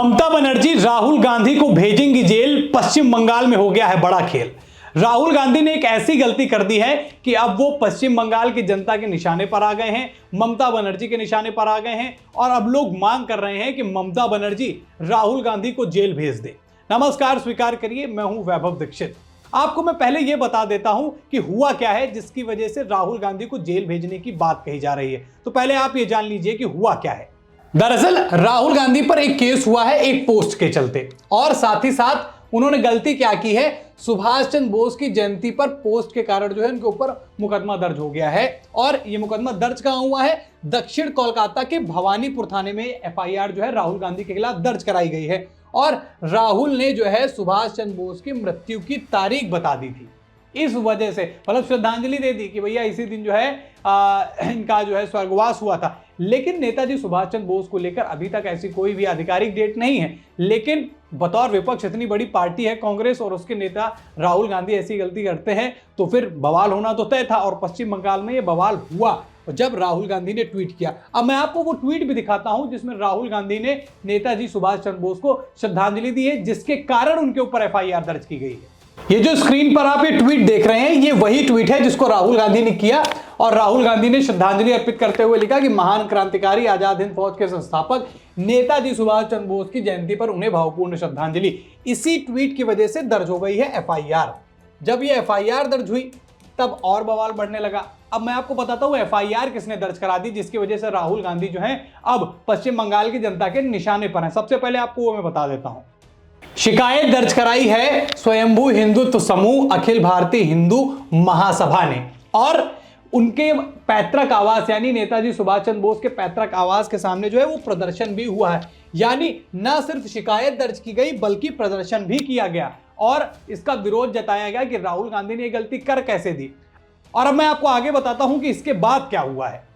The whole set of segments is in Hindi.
ममता बनर्जी राहुल गांधी को भेजेंगी जेल, पश्चिम बंगाल में हो गया है बड़ा खेल। राहुल गांधी ने एक ऐसी गलती कर दी है कि अब वो पश्चिम बंगाल की जनता के निशाने पर आ गए हैं, ममता बनर्जी के निशाने पर आ गए हैं और अब लोग मांग कर रहे हैं कि ममता बनर्जी राहुल गांधी को जेल भेज दे। नमस्कार, स्वीकार करिए, मैं हूं वैभव दीक्षित। आपको मैं पहले यह बता देता हूं कि हुआ क्या है जिसकी वजह से राहुल गांधी को जेल भेजने की बात कही जा रही है। तो पहले आप ये जान लीजिए कि हुआ क्या है। दरअसल राहुल गांधी पर एक केस हुआ है एक पोस्ट के चलते, और साथ ही साथ उन्होंने गलती क्या की है, सुभाष चंद्र बोस की जयंती पर पोस्ट के कारण जो है उनके ऊपर मुकदमा दर्ज हो गया है। और ये मुकदमा दर्ज कहां हुआ है? दक्षिण कोलकाता के भवानीपुर थाने में एफआईआर जो है राहुल गांधी के खिलाफ दर्ज कराई गई है। और राहुल ने जो है सुभाष चंद्र बोस की मृत्यु की तारीख बता दी थी। इस वजह से मतलब श्रद्धांजलि दे दी कि भैया इसी दिन जो है इनका जो है स्वर्गवास हुआ था। लेकिन नेताजी सुभाष चंद्र बोस को लेकर अभी तक ऐसी कोई भी आधिकारिक डेट नहीं है। लेकिन बतौर विपक्ष इतनी बड़ी पार्टी है कांग्रेस और उसके नेता राहुल गांधी ऐसी गलती करते हैं तो फिर बवाल होना तो तय था। और पश्चिम बंगाल में ये बवाल हुआ जब राहुल गांधी ने ट्वीट किया। अब मैं आपको वो ट्वीट भी दिखाता हूं जिसमें राहुल गांधी ने नेताजी सुभाष चंद्र बोस को श्रद्धांजलि दी है, जिसके कारण उनके ऊपर एफआईआर दर्ज की गई है। ये जो स्क्रीन पर आप ये ट्वीट देख रहे हैं, ये वही ट्वीट है जिसको राहुल गांधी ने किया। और राहुल गांधी ने श्रद्धांजलि अर्पित करते हुए लिखा कि महान क्रांतिकारी आजाद हिंद फौज के संस्थापक नेताजी सुभाष चंद्र बोस की जयंती पर उन्हें भावपूर्ण श्रद्धांजलि। इसी ट्वीट की वजह से दर्ज हो गई है एफआईआर। जब ये एफआईआर दर्ज हुई तब और बवाल बढ़ने लगा। अब मैं आपको बताता हूं एफआईआर किसने दर्ज करा दी जिसकी वजह से राहुल गांधी जो है अब पश्चिम बंगाल की जनता के निशाने पर है। सबसे पहले आपको वो मैं बता देता हूं। शिकायत दर्ज कराई है स्वयंभू हिंदुत्व समूह अखिल भारतीय हिंदू महासभा ने, और उनके पैतृक आवास यानी नेताजी सुभाष चंद्र बोस के पैतृक आवास के सामने जो है वो प्रदर्शन भी हुआ है। यानी न सिर्फ शिकायत दर्ज की गई बल्कि प्रदर्शन भी किया गया और इसका विरोध जताया गया कि राहुल गांधी ने यह गलती कर कैसे दी। और अब मैं आपको आगे बताता हूं कि इसके बाद क्या हुआ है।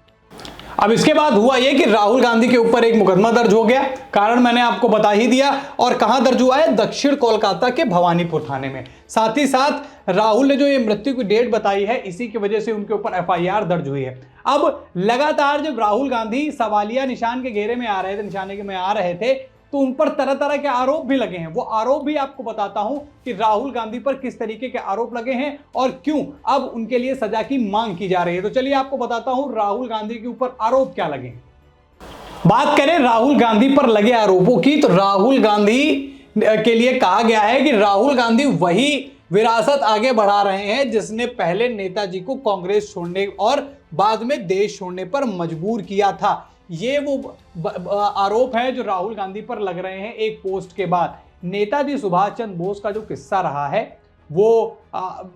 अब इसके बाद हुआ यह कि राहुल गांधी के ऊपर एक मुकदमा दर्ज हो गया। कारण मैंने आपको बता ही दिया। और कहां दर्ज हुआ है? दक्षिण कोलकाता के भवानीपुर थाने में। साथ ही साथ राहुल ने जो ये मृत्यु की डेट बताई है इसी की वजह से उनके ऊपर एफआईआर दर्ज हुई है। अब लगातार जब राहुल गांधी सवालिया निशान के घेरे में आ रहे थे, निशाने में आ रहे थे, तो उन पर तरह तरह के आरोप भी लगे हैं। वो आरोप भी आपको बताता हूं कि राहुल गांधी पर किस तरीके के आरोप लगे हैं और क्यों अब उनके लिए सजा की मांग की जा रही है। तो चलिए आपको बताता हूं राहुल गांधी के ऊपर आरोप क्या लगे हैं। बात करें राहुल गांधी पर लगे आरोपों की, तो राहुल गांधी के लिए कहा गया है कि राहुल गांधी वही विरासत आगे बढ़ा रहे हैं जिसने पहले नेताजी को कांग्रेस छोड़ने और बाद में देश छोड़ने पर मजबूर किया था। ये वो आरोप है जो राहुल गांधी पर लग रहे हैं एक पोस्ट के बाद। नेताजी सुभाष चंद्र बोस का जो किस्सा रहा है वो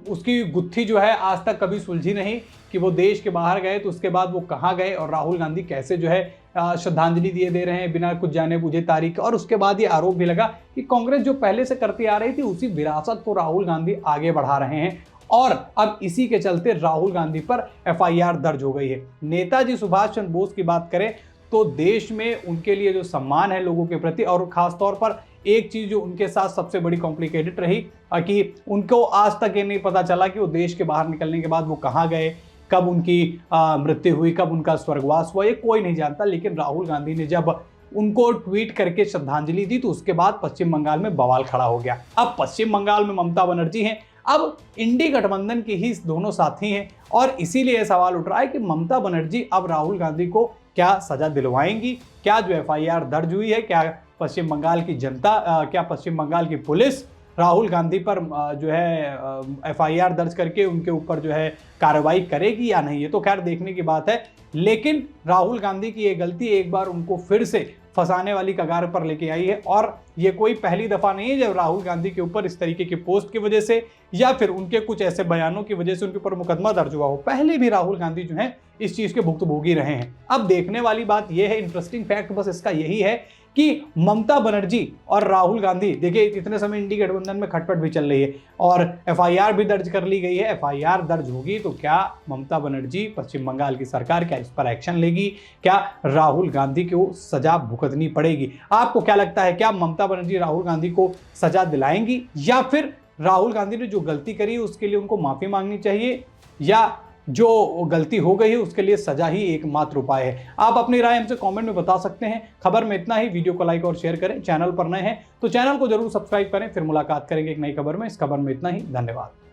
उसकी गुत्थी जो है आज तक कभी सुलझी नहीं कि वो देश के बाहर गए तो उसके बाद वो कहाँ गए और राहुल गांधी कैसे जो है श्रद्धांजलि दिए दे रहे हैं बिना कुछ जाने बूझे तारीख। और उसके बाद ये आरोप भी लगा कि कांग्रेस जो पहले से करती आ रही थी उसी विरासत को राहुल गांधी आगे बढ़ा रहे हैं। और अब इसी के चलते राहुल गांधी पर एफआईआर दर्ज हो गई है। नेताजी सुभाष चंद्र बोस की बात करें तो देश में उनके लिए जो सम्मान है लोगों के प्रति, और खास तौर पर एक चीज जो उनके साथ सबसे बड़ी कॉम्प्लिकेटेड रही कि उनको आज तक ये नहीं पता चला कि वो देश के बाहर निकलने के बाद वो कहाँ गए, कब उनकी मृत्यु हुई, कब उनका स्वर्गवास हुआ, ये कोई नहीं जानता। लेकिन राहुल गांधी ने जब उनको ट्वीट करके श्रद्धांजलि दी तो उसके बाद पश्चिम बंगाल में बवाल खड़ा हो गया। अब पश्चिम बंगाल में ममता बनर्जी हैं, अब इंडी गठबंधन के ही दोनों साथी हैं और इसीलिए सवाल उठ रहा है कि ममता बनर्जी अब राहुल गांधी को क्या सजा दिलवाएंगी? क्या जो एफआईआर दर्ज हुई है, क्या पश्चिम बंगाल की जनता, क्या पश्चिम बंगाल की पुलिस राहुल गांधी पर जो है एफआईआर दर्ज करके उनके ऊपर जो है कार्रवाई करेगी या नहीं? ये तो खैर देखने की बात है। लेकिन राहुल गांधी की ये गलती एक बार उनको फिर से फंसाने वाली कगार पर लेके आई है। और ये कोई पहली दफा नहीं है जब राहुल गांधी के ऊपर इस तरीके की पोस्ट की वजह से या फिर उनके कुछ ऐसे बयानों की वजह से उनके ऊपर मुकदमा दर्ज हुआ हो। पहले भी राहुल गांधी जो है इस चीज के भुक्तभोगी रहे हैं। अब देखने वाली बात यह है, इंटरेस्टिंग फैक्ट बस इसका यही है कि ममता बनर्जी और राहुल गांधी, देखिए इतने समय इंडी गठबंधन में खटपट भी चल रही है और एफआईआर भी दर्ज कर ली गई है। एफआईआर दर्ज होगी तो क्या ममता बनर्जी, पश्चिम बंगाल की सरकार क्या इस पर एक्शन लेगी? क्या राहुल गांधी को सजा भुगतनी पड़ेगी? आपको क्या लगता है, क्या ममता बनर्जी राहुल गांधी को सजा दिलाएंगी या फिर राहुल गांधी ने जो गलती करी उसके लिए उनको माफी मांगनी चाहिए, या जो गलती हो गई है उसके लिए सजा ही एकमात्र उपाय है। आप अपनी राय हमसे कमेंट में बता सकते हैं। खबर में इतना ही। वीडियो को लाइक और शेयर करें। चैनल पर नए हैं तो चैनल को जरूर सब्सक्राइब करें। फिर मुलाकात करेंगे एक नई खबर में। इस खबर में इतना ही। धन्यवाद।